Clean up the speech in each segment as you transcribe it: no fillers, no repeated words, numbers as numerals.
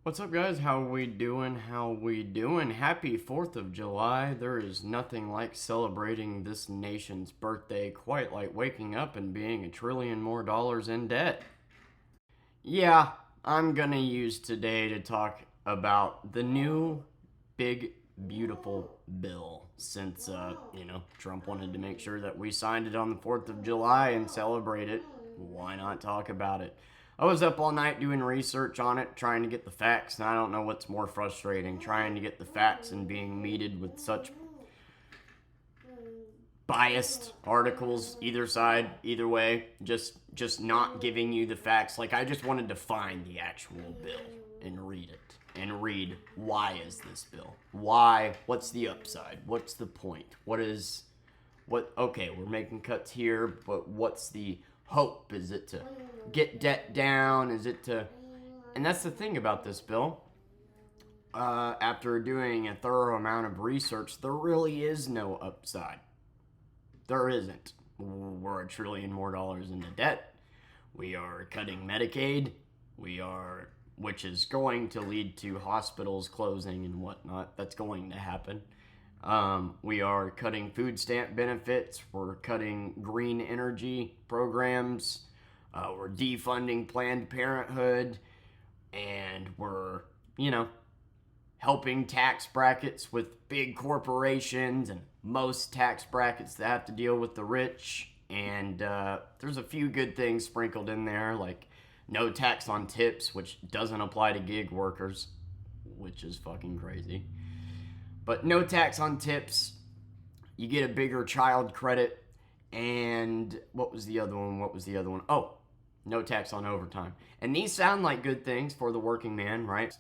What's up, guys? How we doing? How we doing? Happy 4th of July. There is nothing like celebrating this nation's birthday quite like waking up and being $1 trillion more in debt. Yeah, I'm gonna use today to talk about the new big beautiful bill since Trump wanted to make sure that we signed it on the 4th of July and celebrate it. Why not talk about it? I was up all night doing research on it, trying to get the facts, and I don't know what's more frustrating, trying to get the facts and being meted with such biased articles, either side, either way, just not giving you the facts. Like, I just wanted to find the actual bill and read it and read, why is this bill? Why? What's the upside? What's the point? Okay, we're making cuts here, but what's the hope? Is it to get debt down? Is it to... And that's the thing about this bill. After doing a thorough amount of research, there really is no upside. There isn't. We're $1 trillion more into debt. We are cutting Medicaid. Which is going to lead to hospitals closing and whatnot. That's going to happen. We are cutting food stamp benefits. We're cutting green energy programs. We're defunding Planned Parenthood. And we're, helping tax brackets with big corporations and most tax brackets that have to deal with the rich. And there's a few good things sprinkled in there, like no tax on tips, which doesn't apply to gig workers, which is fucking crazy. But no tax on tips. You get a bigger child credit. And what was the other one? Oh, no tax on overtime. And these sound like good things for the working man, right?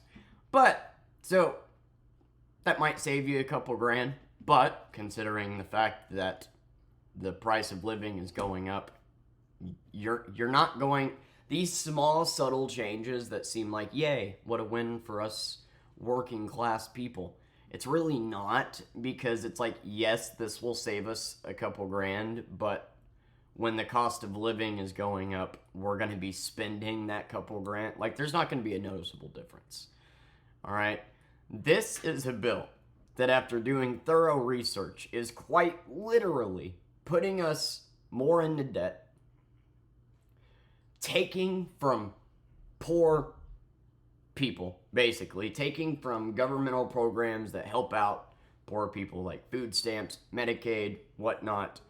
But so that might save you a couple grand, but considering the fact that the price of living is going up, you're not going... These small subtle changes that seem like, yay, what a win for us working class people. It's really not, because it's like, yes, this will save us a couple grand, but when the cost of living is going up, we're going to be spending that couple grand. Like, there's not going to be a noticeable difference. All right? This is a bill that, after doing thorough research, is quite literally putting us more into debt, taking from poor people, basically, taking from governmental programs that help out poor people like food stamps, Medicaid, whatnot,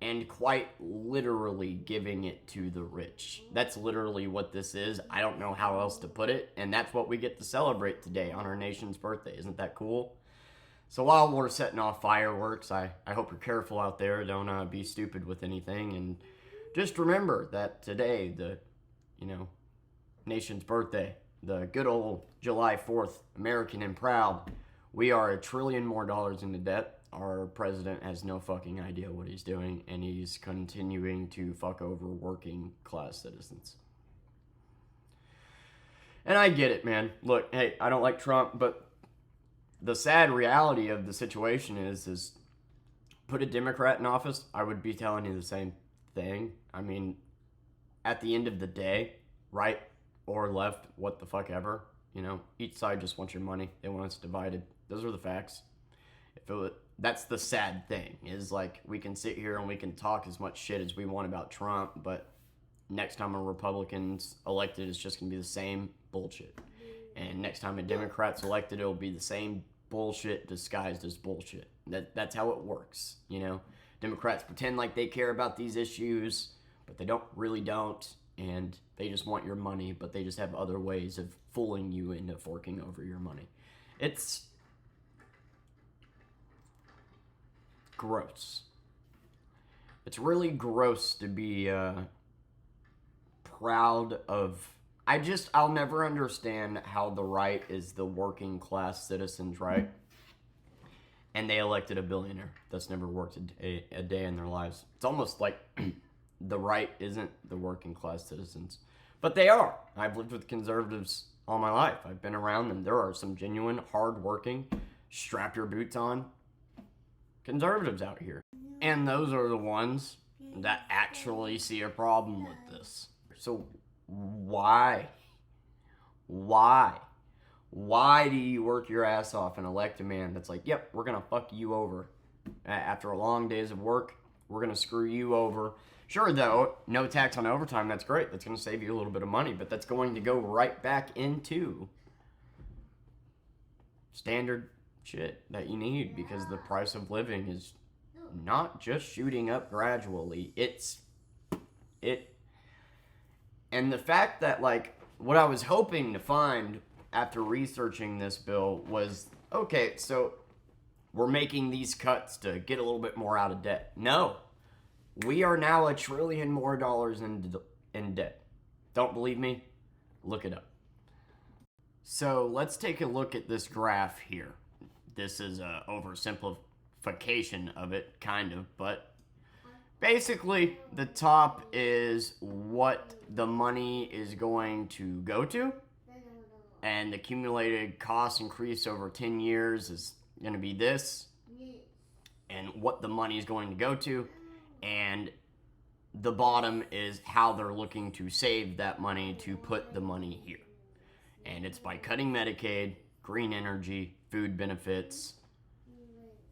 and quite literally giving it to the rich. That's literally what this is. I don't know how else to put it, and that's what we get to celebrate today on our nation's birthday. Isn't that cool? So while we're setting off fireworks, I hope you're careful out there. Don't be stupid with anything, and just remember that today, the nation's birthday, the good old July 4th, American and proud, we are $1 trillion more into debt. Our president has no fucking idea what he's doing, and he's continuing to fuck over working class citizens. And I get it, man. Look, hey, I don't like Trump, but the sad reality of the situation is put a Democrat in office, I would be telling you the same thing. I mean, at the end of the day, right or left, what the fuck ever, each side just wants your money. They want us divided. Those are the facts. That's the sad thing, is like, we can sit here and we can talk as much shit as we want about Trump, but next time a Republican's elected, it's just gonna be the same bullshit. And next time a Democrat's elected, it'll be the same bullshit disguised as bullshit. That's how it works, Democrats pretend like they care about these issues, but they really don't, and they just want your money, but they just have other ways of fooling you into forking over your money. It's gross. It's really gross to be proud of. I'll never understand how the right is the working class citizens, right? And they elected a billionaire that's never worked a day in their lives. It's almost like the right isn't the working class citizens. But they are. I've lived with conservatives all my life. I've been around them. There are some genuine, hard-working, strap your boots on conservatives out here. And those are the ones that actually see a problem with this. So why? Why? Why do you work your ass off and elect a man that's like, yep, we're going to fuck you over? After a long days of work, we're going to screw you over. Sure, though, no tax on overtime, that's great. That's going to save you a little bit of money, but that's going to go right back into standard shit that you need because the price of living is not just shooting up gradually. And the fact that, like, what I was hoping to find after researching this bill was, okay, so we're making these cuts to get a little bit more out of debt. No. We are now $1 trillion more in debt. Don't believe me? Look it up. So let's take a look at this graph here. This is an oversimplification of it, kind of, but basically the top is what the money is going to go to, and the accumulated cost increase over 10 years is going to be this, and what the money is going to go to. And the bottom is how they're looking to save that money to put the money here. And it's by cutting Medicaid, green energy, food benefits,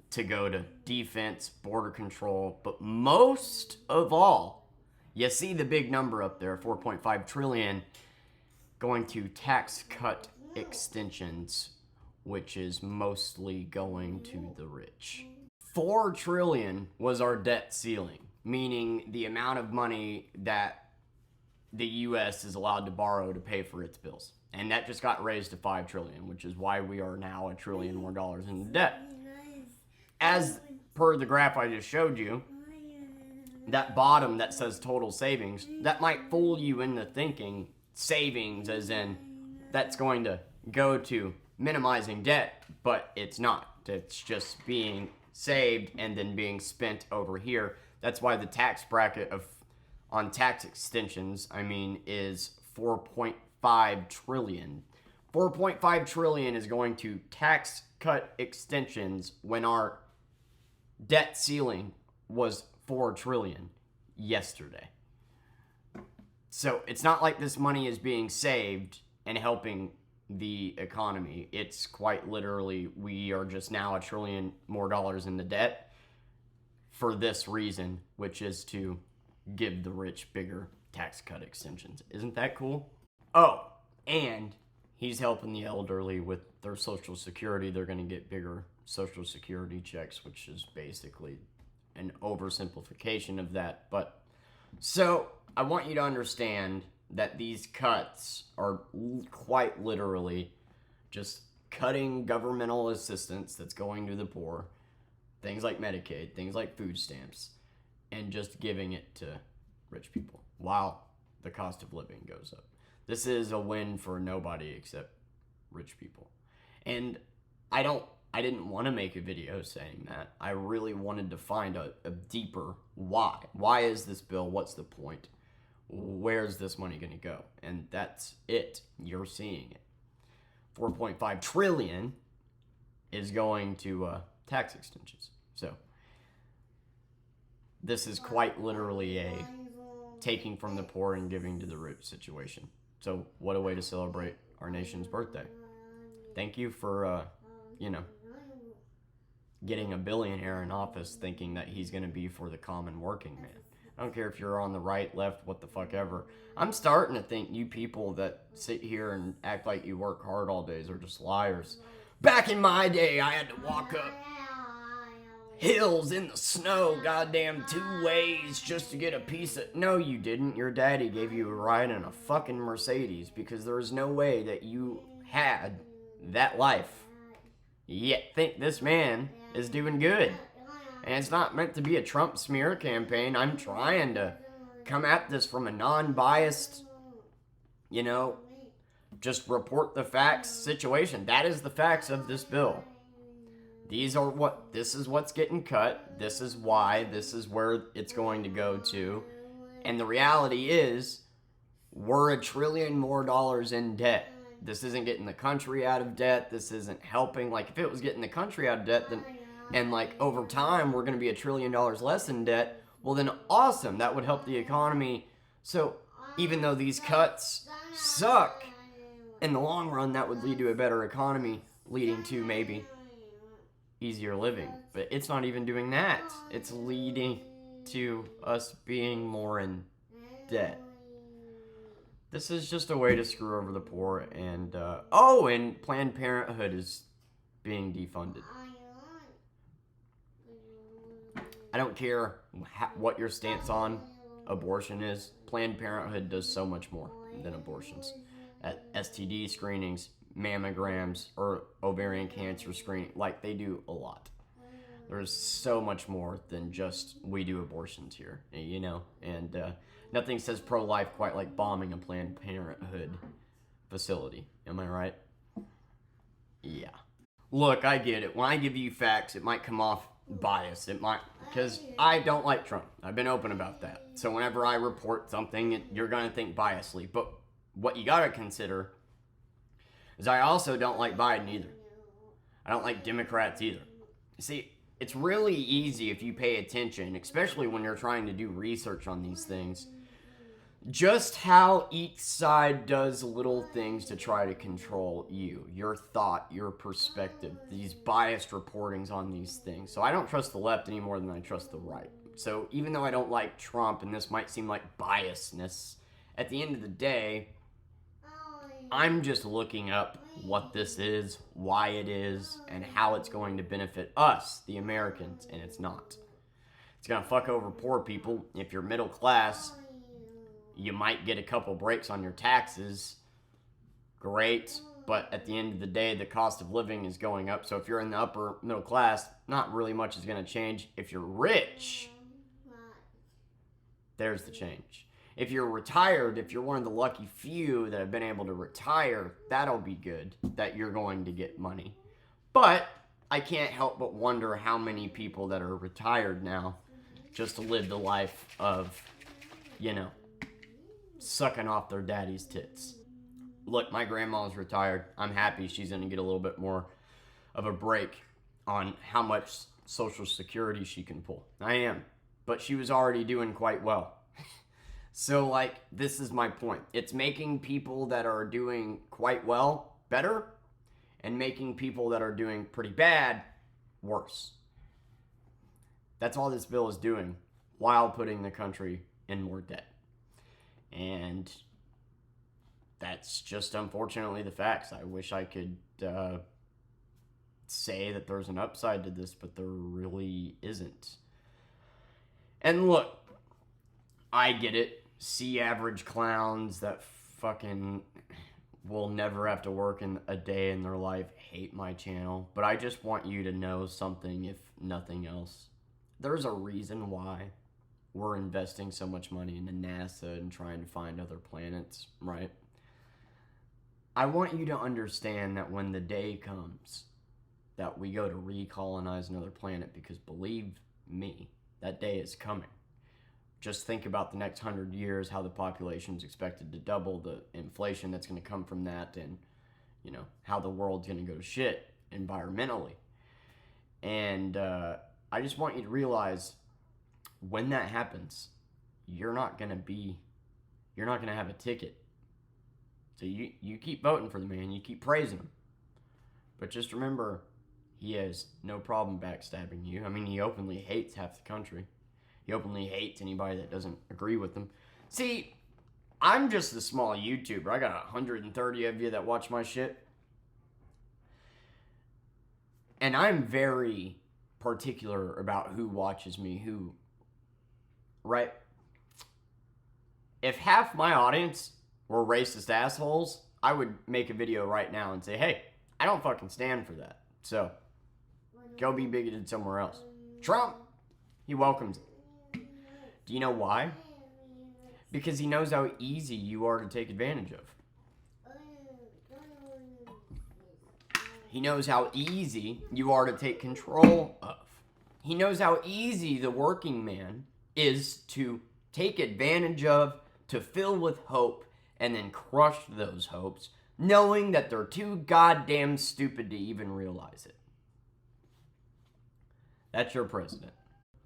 to go to defense, border control. But most of all, you see the big number up there, 4.5 trillion, going to tax cut extensions, which is mostly going to the rich. 4 trillion was our debt ceiling, meaning the amount of money that the U.S. is allowed to borrow to pay for its bills. And that just got raised to 5 trillion, which is why we are now $1 trillion more in debt. As per the graph I just showed you, that bottom that says total savings, that might fool you into thinking savings as in that's going to go to minimizing debt, but it's not. It's just being saved and then being spent over here. That's why the tax bracket on tax extensions, is 4.5 trillion. 4.5 trillion is going to tax cut extensions when our debt ceiling was 4 trillion yesterday. So it's not like this money is being saved and helping the economy. It's quite literally, we are just now $1 trillion more in the debt for this reason, which is to give the rich bigger tax cut extensions. Isn't that cool? Oh, and he's helping the elderly with their Social Security. They're going to get bigger Social Security checks, which is basically an oversimplification of that. But so I want you to understand that these cuts are quite literally just cutting governmental assistance that's going to the poor, things like Medicaid, things like food stamps, and just giving it to rich people while the cost of living goes up. This is a win for nobody except rich people. And I didn't want to make a video saying that. I really wanted to find a deeper why. Why is this bill? What's the point? Where's this money going to go? And that's it. You're seeing it. 4.5 trillion is going to tax extensions. So this is quite literally a taking from the poor and giving to the rich situation. So what a way to celebrate our nation's birthday. Thank you for, getting a billionaire in office thinking that he's going to be for the common working man. I don't care if you're on the right, left, what the fuck ever. I'm starting to think you people that sit here and act like you work hard all days are just liars. Back in my day, I had to walk up hills in the snow, goddamn 2 ways just to get a piece of... No, you didn't. Your daddy gave you a ride in a fucking Mercedes because there is no way that you had that life. Yet think this man is doing good. And it's not meant to be a Trump smear campaign. I'm trying to come at this from a non-biased, just report the facts situation. That is the facts of this bill. This is what's getting cut. This is why. This is where it's going to go to. And the reality is, we're $1 trillion more in debt. This isn't getting the country out of debt. This isn't helping. Like, if it was getting the country out of debt, then, and like over time, we're going to be $1 trillion less in debt, well then awesome. That would help the economy. So even though these cuts suck, In the long run, that would lead to a better economy, leading to maybe easier living. But it's not even doing that. It's leading to us being more in debt. This is just a way to screw over the poor. And, and Planned Parenthood is being defunded. I don't care what your stance on abortion is. Planned Parenthood does so much more than abortions. At STD screenings, mammograms, or ovarian cancer screening, like, they do a lot. There's so much more than just we do abortions here, you know? And nothing says pro-life quite like bombing a Planned Parenthood facility. Am I right? Yeah. Look, I get it. When I give you facts, it might come off biased. It might, because I don't like Trump. I've been open about that. So whenever I report something, you're going to think biasly. But what you got to consider is I also don't like Biden either. I don't like Democrats either. See, it's really easy if you pay attention, especially when you're trying to do research on these things, just how each side does little things to try to control you, your thought, your perspective, these biased reportings on these things. So I don't trust the left any more than I trust the right. So even though I don't like Trump, and this might seem like biasness, at the end of the day, I'm just looking up what this is, why it is, and how it's going to benefit us, the Americans, and it's not. It's going to fuck over poor people. If you're middle class, you might get a couple breaks on your taxes. Great. But at the end of the day, the cost of living is going up. So if you're in the upper middle class, not really much is going to change. If you're rich, there's the change. If you're retired, if you're one of the lucky few that have been able to retire, that'll be good, that you're going to get money. But I can't help but wonder how many people that are retired now just to live the life of, you know, sucking off their daddy's tits. Look, my grandma's retired. I'm happy she's going to get a little bit more of a break on how much Social Security she can pull. I am. But she was already doing quite well. So, like, this is my point. It's making people that are doing quite well better and making people that are doing pretty bad worse. That's all this bill is doing while putting the country in more debt. And that's just unfortunately the facts. I wish I could say that there's an upside to this, but there really isn't. And look, I get it. See average clowns that fucking will never have to work in a day in their life hate my channel. But I just want you to know something, if nothing else. There's a reason why we're investing so much money into NASA and trying to find other planets, right? I want you to understand that when the day comes that we go to recolonize another planet, because believe me, that day is coming. Just think about the next 100 years, how the population is expected to double, the inflation that's going to come from that, and, you know, how the world's going to go to shit environmentally. And I just want you to realize when that happens, you're not going to have a ticket. So you keep voting for the man, you keep praising him. But just remember, he has no problem backstabbing you. I mean, he openly hates half the country. He openly hates anybody that doesn't agree with him. See, I'm just a small YouTuber. I got 130 of you that watch my shit. And I'm very particular about who watches me, who, right? If half my audience were racist assholes, I would make a video right now and say, hey, I don't fucking stand for that. So, go be bigoted somewhere else. Trump, he welcomes it. Do you know why? Because he knows how easy you are to take advantage of. He knows how easy you are to take control of. He knows how easy the working man is to take advantage of, to fill with hope, and then crush those hopes, knowing that they're too goddamn stupid to even realize it. That's your president.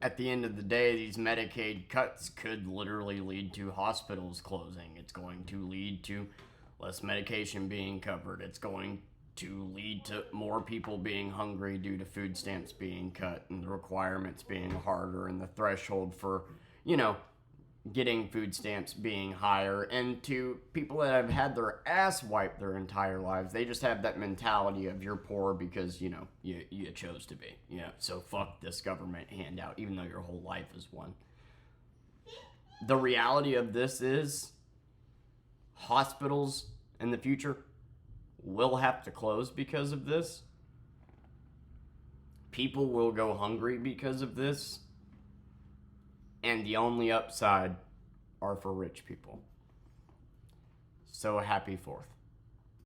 At the end of the day, these Medicaid cuts could literally lead to hospitals closing. It's going to lead to less medication being covered. It's going to lead to more people being hungry due to food stamps being cut and the requirements being harder and the threshold for, getting food stamps being higher. And to people that have had their ass wiped their entire lives, they just have that mentality of you're poor because, you chose to be. So fuck this government handout, even though your whole life is one. The reality of this is hospitals in the future will have to close because of this. People will go hungry because of this. And the only upside are for rich people. So happy 4th.